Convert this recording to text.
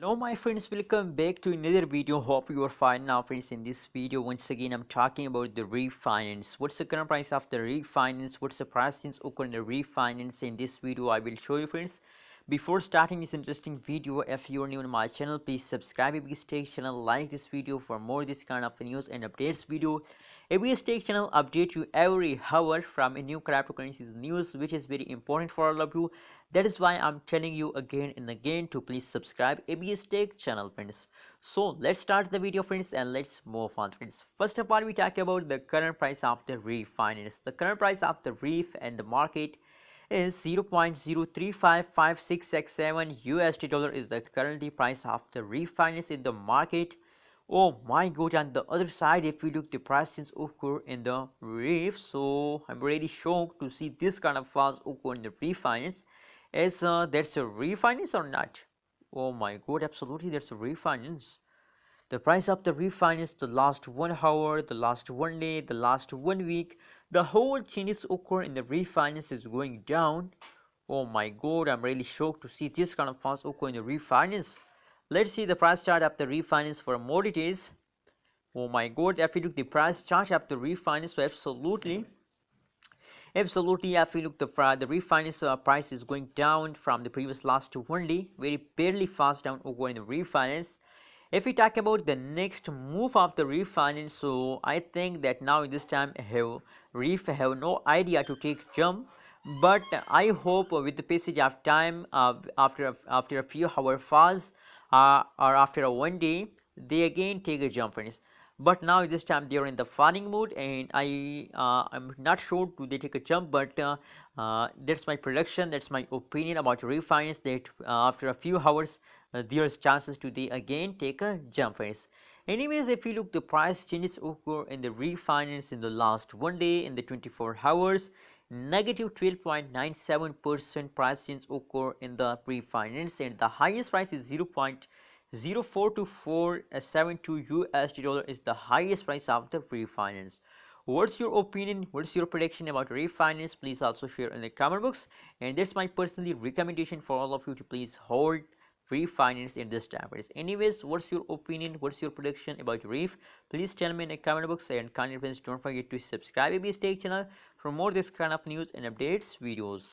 Hello my friends, welcome back to another video. Hope you are fine now friends. In this video once again I'm talking about the refinance. What's the current price of the refinance? What's the price since occurring the refinance? In this video I will show you friends. Before starting this interesting video, if you are new to my channel, please subscribe ABS Tech channel, like this video for more this kind of news and updates video. ABS Tech channel update you every hour from a new cryptocurrencies news, which is very important for all of you. That is why I'm telling you again and again to please subscribe ABS Tech channel friends. So let's start the video friends and let's move on friends. First of all, we talk about the current price of the refinance. The current price of the reef and the market is 0.0355667 USD dollar is the currently price of the refinance in the market. Oh my god, on the other side if you look the price since occur in the reef, so I'm really shocked to see this kind of fast occur in the refinance. Is that's a refinance or not? Oh my god, absolutely that's a refinance. The price of the refinance, the last 1 hour, the last 1 day, the last 1 week, the whole changes occur in the refinance is going down. Oh my god, I'm really shocked to see this kind of fast occur in the refinance. Let's see the price chart of the refinance for more details. Oh my god, if you look the price chart of the refinance, so absolutely, if you look the refinance price is going down from the previous last 1 day, very barely fast down over in the refinance. If we talk about the next move of the refinance, so I think that now in this time Reef have no idea to take jump, but I hope with the passage of time, after a few hours fast, or after a 1 day, they again take a jump friends. But now this time they are in the falling mood, and I'm not sure do they take a jump, but that's my prediction, that's my opinion about refinance, that after a few hours there's chances to they again take a jump friends. Anyways, if you look the price changes occur in the refinance in the last 1 day, in the 24 hours, negative 12.97% price change occur in the refinance, and the highest price is 0.042472 USD dollar is the highest price of the refinance. What's your opinion? What's your prediction about refinance? Please also share in the comment box, and that's my personally recommendation for all of you to please hold refinance in this time. Anyways, what's your opinion? What's your prediction about reef? Please tell me in the comment box, and kindly friends don't forget to subscribe ABS Tech channel for more this kind of news and updates videos.